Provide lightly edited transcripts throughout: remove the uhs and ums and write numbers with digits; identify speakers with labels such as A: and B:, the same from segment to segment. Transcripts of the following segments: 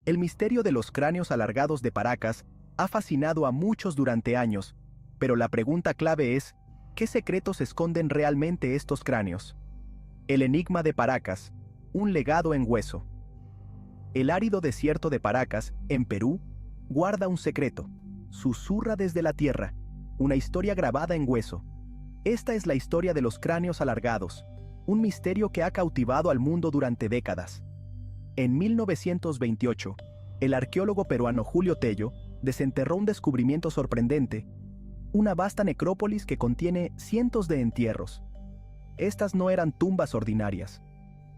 A: El misterio de los cráneos alargados de Paracas ha fascinado a muchos durante años, pero la pregunta clave es, ¿qué secretos esconden realmente estos cráneos? El enigma de Paracas, un legado en hueso. El árido desierto de Paracas, en Perú, guarda un secreto. Susurra desde la tierra, una historia grabada en hueso. Esta es la historia de los cráneos alargados, un misterio que ha cautivado al mundo durante décadas. En 1928, el arqueólogo peruano Julio Tello desenterró un descubrimiento sorprendente, una vasta necrópolis que contiene cientos de entierros. Estas no eran tumbas ordinarias.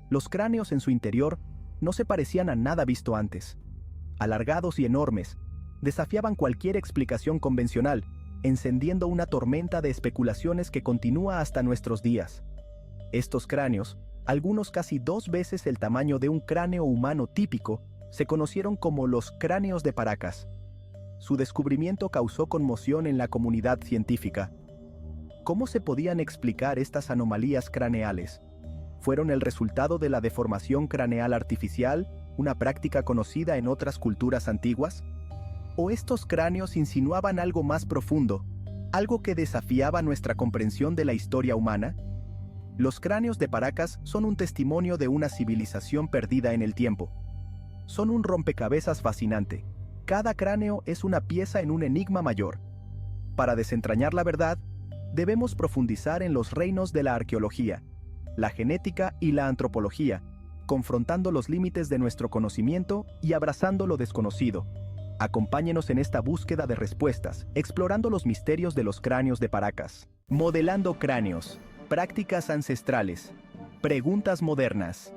A: Los cráneos en su interior no se parecían a nada visto antes. Alargados y enormes, desafiaban cualquier explicación convencional, encendiendo una tormenta de especulaciones que continúa hasta nuestros días. Estos cráneos, algunos casi 2 veces el tamaño de un cráneo humano típico, se conocieron como los cráneos de Paracas. Su descubrimiento causó conmoción en la comunidad científica. ¿Cómo se podían explicar estas anomalías craneales? ¿Fueron el resultado de la deformación craneal artificial, una práctica conocida en otras culturas antiguas? ¿O estos cráneos insinuaban algo más profundo, algo que desafiaba nuestra comprensión de la historia humana? Los cráneos de Paracas son un testimonio de una civilización perdida en el tiempo. Son un rompecabezas fascinante. Cada cráneo es una pieza en un enigma mayor. Para desentrañar la verdad, debemos profundizar en los reinos de la arqueología, la genética y la antropología, confrontando los límites de nuestro conocimiento y abrazando lo desconocido. Acompáñenos en esta búsqueda de respuestas, explorando los misterios de los cráneos de Paracas. Modelando cráneos, prácticas ancestrales, preguntas modernas.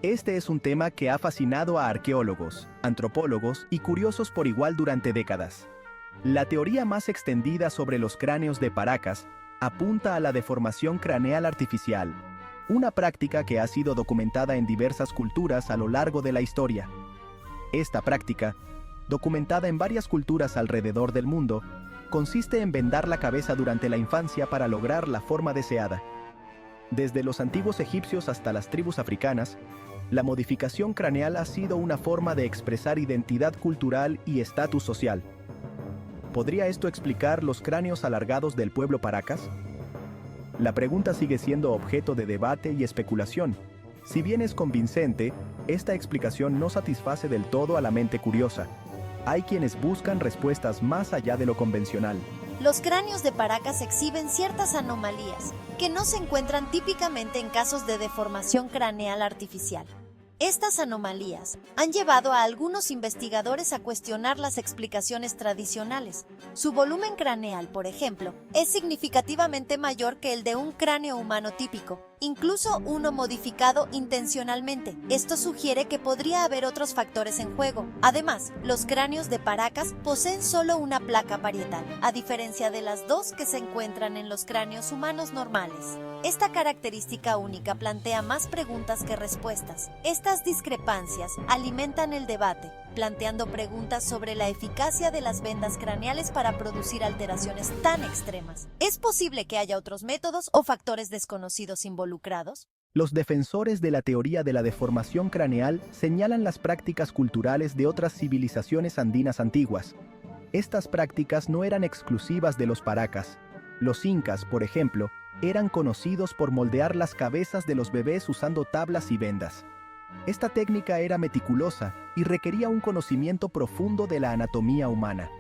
A: Este es un tema que ha fascinado a arqueólogos, antropólogos y curiosos por igual durante décadas. La teoría más extendida sobre los cráneos de Paracas apunta a la deformación craneal artificial, una práctica que ha sido documentada en diversas culturas a lo largo de la historia. Esta práctica, documentada en varias culturas alrededor del mundo, consiste en vendar la cabeza durante la infancia para lograr la forma deseada. Desde los antiguos egipcios hasta las tribus africanas, la modificación craneal ha sido una forma de expresar identidad cultural y estatus social. ¿Podría esto explicar los cráneos alargados del pueblo Paracas? La pregunta sigue siendo objeto de debate y especulación. Si bien es convincente, esta explicación no satisface del todo a la mente curiosa. Hay quienes buscan respuestas más allá de lo convencional.
B: Los cráneos de Paracas exhiben ciertas anomalías que no se encuentran típicamente en casos de deformación craneal artificial. Estas anomalías han llevado a algunos investigadores a cuestionar las explicaciones tradicionales. Su volumen craneal, por ejemplo, es significativamente mayor que el de un cráneo humano típico, incluso uno modificado intencionalmente. Esto sugiere que podría haber otros factores en juego. Además, los cráneos de Paracas poseen solo una placa parietal, a diferencia de las 2 que se encuentran en los cráneos humanos normales. Esta característica única plantea más preguntas que respuestas. Estas discrepancias alimentan el debate, planteando preguntas sobre la eficacia de las vendas craneales para producir alteraciones tan extremas. ¿Es posible que haya otros métodos o factores desconocidos involucrados?
A: Los defensores de la teoría de la deformación craneal señalan las prácticas culturales de otras civilizaciones andinas antiguas. Estas prácticas no eran exclusivas de los Paracas. Los incas, por ejemplo, eran conocidos por moldear las cabezas de los bebés usando tablas y vendas. Esta técnica era meticulosa y requería un conocimiento profundo de la anatomía humana.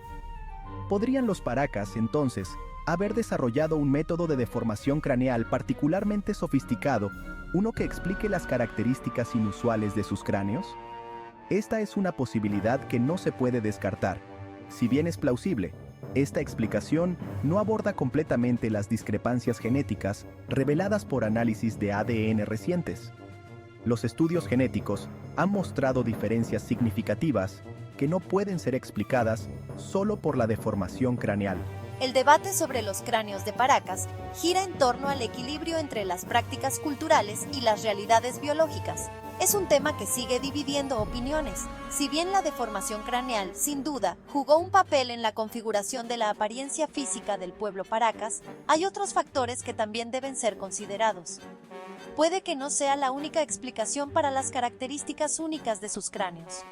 A: ¿Podrían los Paracas, entonces, haber desarrollado un método de deformación craneal particularmente sofisticado, uno que explique las características inusuales de sus cráneos? Esta es una posibilidad que no se puede descartar. Si bien es plausible, esta explicación no aborda completamente las discrepancias genéticas reveladas por análisis de ADN recientes. Los estudios genéticos han mostrado diferencias significativas que no pueden ser explicadas solo por la deformación craneal.
B: El debate sobre los cráneos de Paracas gira en torno al equilibrio entre las prácticas culturales y las realidades biológicas. Es un tema que sigue dividiendo opiniones. Si bien la deformación craneal, sin duda, jugó un papel en la configuración de la apariencia física del pueblo Paracas, hay otros factores que también deben ser considerados. Puede que no sea la única explicación para las características únicas de sus cráneos.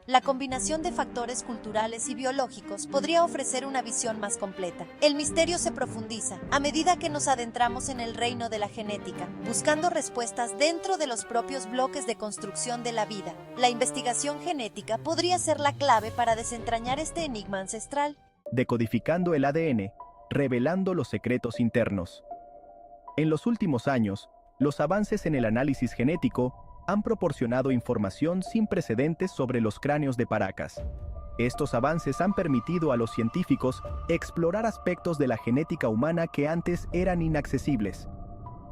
B: La combinación de factores culturales y biológicos podría ofrecer una visión más completa. El misterio se profundiza a medida que nos adentramos en el reino de la genética, buscando respuestas dentro de los propios bloques de construcción de la vida. La investigación genética podría ser la clave para desentrañar este enigma ancestral.
A: Decodificando el ADN, revelando los secretos internos. En los últimos años, los avances en el análisis genético han proporcionado información sin precedentes sobre los cráneos de Paracas. Estos avances han permitido a los científicos explorar aspectos de la genética humana que antes eran inaccesibles.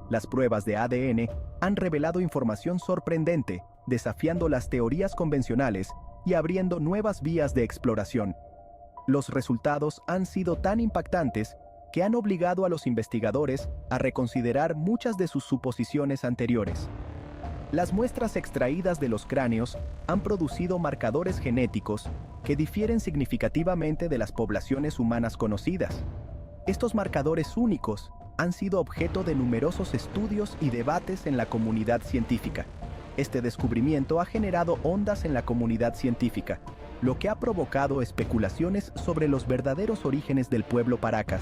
A: Las pruebas de ADN han revelado información sorprendente, desafiando las teorías convencionales y abriendo nuevas vías de exploración. Los resultados han sido tan impactantes que han obligado a los investigadores a reconsiderar muchas de sus suposiciones anteriores. Las muestras extraídas de los cráneos han producido marcadores genéticos que difieren significativamente de las poblaciones humanas conocidas. Estos marcadores únicos han sido objeto de numerosos estudios y debates en la comunidad científica. Este descubrimiento ha generado ondas en la comunidad científica, lo que ha provocado especulaciones sobre los verdaderos orígenes del pueblo Paracas.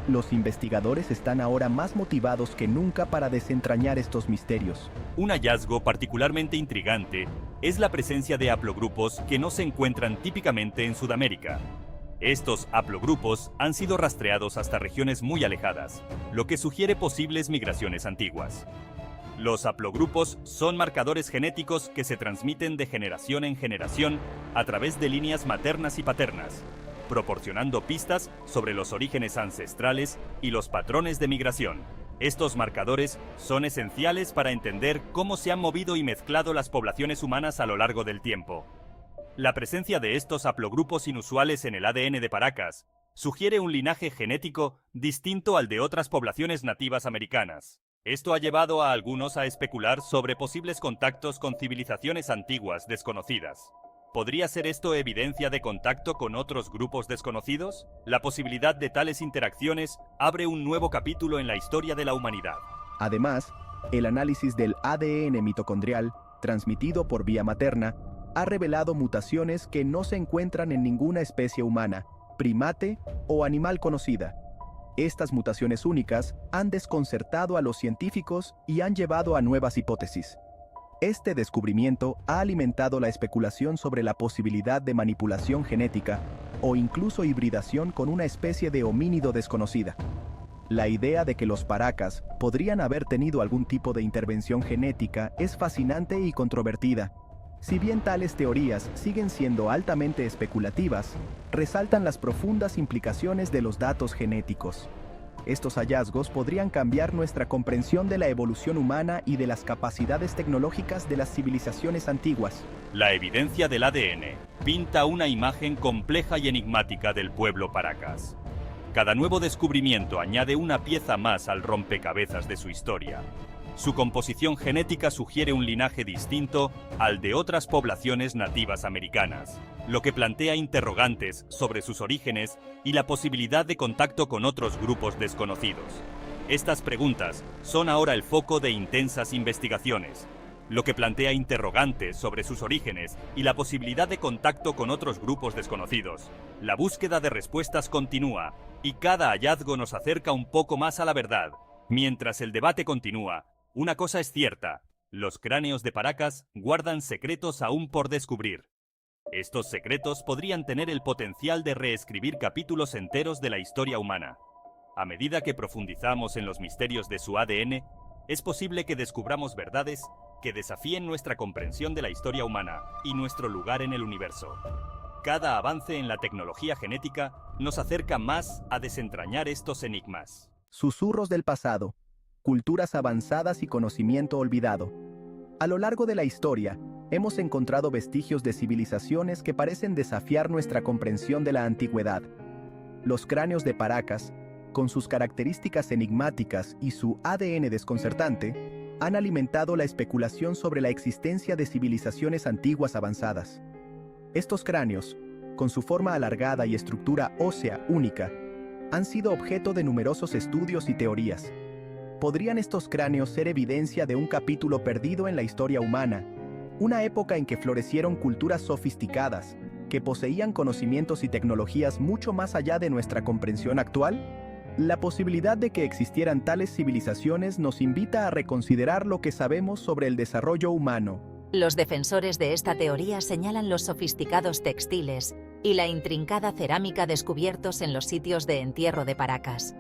A: Los investigadores están ahora más motivados que nunca para desentrañar estos misterios.
C: Un hallazgo particularmente intrigante es la presencia de haplogrupos que no se encuentran típicamente en Sudamérica. Estos haplogrupos han sido rastreados hasta regiones muy alejadas, lo que sugiere posibles migraciones antiguas. Los haplogrupos son marcadores genéticos que se transmiten de generación en generación a través de líneas maternas y paternas, proporcionando pistas sobre los orígenes ancestrales y los patrones de migración. Estos marcadores son esenciales para entender cómo se han movido y mezclado las poblaciones humanas a lo largo del tiempo. La presencia de estos haplogrupos inusuales en el ADN de Paracas sugiere un linaje genético distinto al de otras poblaciones nativas americanas. Esto ha llevado a algunos a especular sobre posibles contactos con civilizaciones antiguas desconocidas. ¿Podría ser esto evidencia de contacto con otros grupos desconocidos? La posibilidad de tales interacciones abre un nuevo capítulo en la historia de la humanidad.
A: Además, el análisis del ADN mitocondrial, transmitido por vía materna, ha revelado mutaciones que no se encuentran en ninguna especie humana, primate o animal conocida. Estas mutaciones únicas han desconcertado a los científicos y han llevado a nuevas hipótesis. Este descubrimiento ha alimentado la especulación sobre la posibilidad de manipulación genética o incluso hibridación con una especie de homínido desconocida. La idea de que los Paracas podrían haber tenido algún tipo de intervención genética es fascinante y controvertida. Si bien tales teorías siguen siendo altamente especulativas, resaltan las profundas implicaciones de los datos genéticos. Estos hallazgos podrían cambiar nuestra comprensión de la evolución humana y de las capacidades tecnológicas de las civilizaciones antiguas.
C: La evidencia del ADN pinta una imagen compleja y enigmática del pueblo Paracas. Cada nuevo descubrimiento añade una pieza más al rompecabezas de su historia. Su composición genética sugiere un linaje distinto al de otras poblaciones nativas americanas, lo que plantea interrogantes sobre sus orígenes y la posibilidad de contacto con otros grupos desconocidos. Estas preguntas son ahora el foco de intensas investigaciones, lo que plantea interrogantes sobre sus orígenes y la posibilidad de contacto con otros grupos desconocidos. La búsqueda de respuestas continúa y cada hallazgo nos acerca un poco más a la verdad. Mientras el debate continúa, una cosa es cierta: los cráneos de Paracas guardan secretos aún por descubrir. Estos secretos podrían tener el potencial de reescribir capítulos enteros de la historia humana. A medida que profundizamos en los misterios de su ADN, es posible que descubramos verdades que desafíen nuestra comprensión de la historia humana y nuestro lugar en el universo. Cada avance en la tecnología genética nos acerca más a desentrañar estos enigmas.
A: Susurros del pasado, culturas avanzadas y conocimiento olvidado. A lo largo de la historia, hemos encontrado vestigios de civilizaciones que parecen desafiar nuestra comprensión de la antigüedad. Los cráneos de Paracas, con sus características enigmáticas y su ADN desconcertante, han alimentado la especulación sobre la existencia de civilizaciones antiguas avanzadas. Estos cráneos, con su forma alargada y estructura ósea única, han sido objeto de numerosos estudios y teorías. ¿Podrían estos cráneos ser evidencia de un capítulo perdido en la historia humana, una época en que florecieron culturas sofisticadas, que poseían conocimientos y tecnologías mucho más allá de nuestra comprensión actual? La posibilidad de que existieran tales civilizaciones nos invita a reconsiderar lo que sabemos sobre el desarrollo humano.
D: Los defensores de esta teoría señalan los sofisticados textiles y la intrincada cerámica descubiertos en los sitios de entierro de Paracas.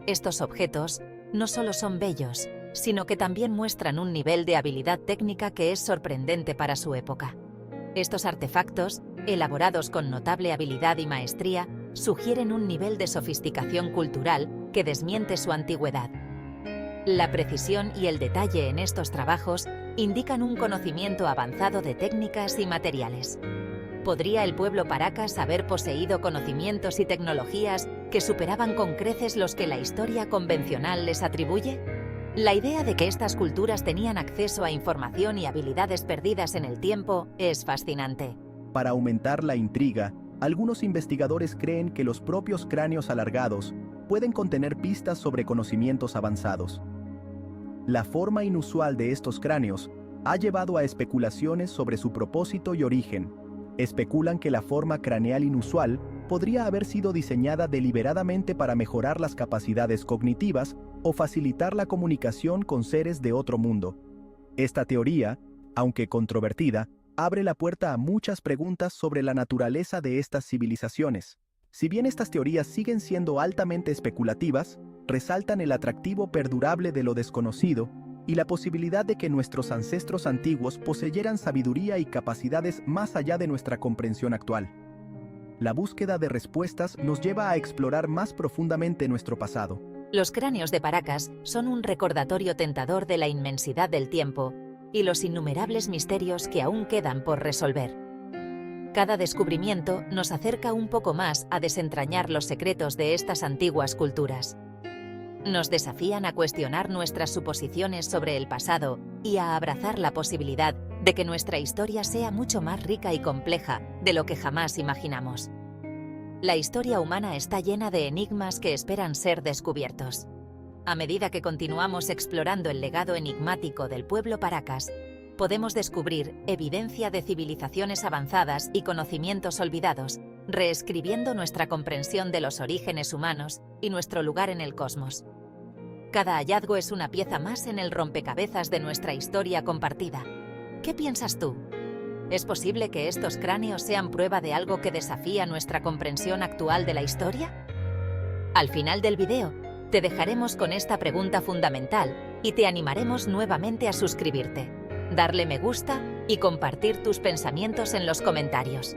D: Estos objetos no solo son bellos, sino que también muestran un nivel de habilidad técnica que es sorprendente para su época. Estos artefactos, elaborados con notable habilidad y maestría, sugieren un nivel de sofisticación cultural que desmiente su antigüedad. La precisión y el detalle en estos trabajos indican un conocimiento avanzado de técnicas y materiales. ¿Podría el pueblo Paracas haber poseído conocimientos y tecnologías que superaban con creces los que la historia convencional les atribuye? La idea de que estas culturas tenían acceso a información y habilidades perdidas en el tiempo es fascinante.
A: Para aumentar la intriga, algunos investigadores creen que los propios cráneos alargados pueden contener pistas sobre conocimientos avanzados. La forma inusual de estos cráneos ha llevado a especulaciones sobre su propósito y origen. Especulan que la forma craneal inusual podría haber sido diseñada deliberadamente para mejorar las capacidades cognitivas o facilitar la comunicación con seres de otro mundo. Esta teoría, aunque controvertida, abre la puerta a muchas preguntas sobre la naturaleza de estas civilizaciones. Si bien estas teorías siguen siendo altamente especulativas, resaltan el atractivo perdurable de lo desconocido y la posibilidad de que nuestros ancestros antiguos poseyeran sabiduría y capacidades más allá de nuestra comprensión actual. La búsqueda de respuestas nos lleva a explorar más profundamente nuestro pasado.
D: Los cráneos de Paracas son un recordatorio tentador de la inmensidad del tiempo y los innumerables misterios que aún quedan por resolver. Cada descubrimiento nos acerca un poco más a desentrañar los secretos de estas antiguas culturas. Nos desafían a cuestionar nuestras suposiciones sobre el pasado y a abrazar la posibilidad de que nuestra historia sea mucho más rica y compleja de lo que jamás imaginamos. La historia humana está llena de enigmas que esperan ser descubiertos. A medida que continuamos explorando el legado enigmático del pueblo Paracas, podemos descubrir evidencia de civilizaciones avanzadas y conocimientos olvidados, reescribiendo nuestra comprensión de los orígenes humanos y nuestro lugar en el cosmos. Cada hallazgo es una pieza más en el rompecabezas de nuestra historia compartida. ¿Qué piensas tú? ¿Es posible que estos cráneos sean prueba de algo que desafía nuestra comprensión actual de la historia? Al final del video, te dejaremos con esta pregunta fundamental y te animaremos nuevamente a suscribirte, darle me gusta y compartir tus pensamientos en los comentarios.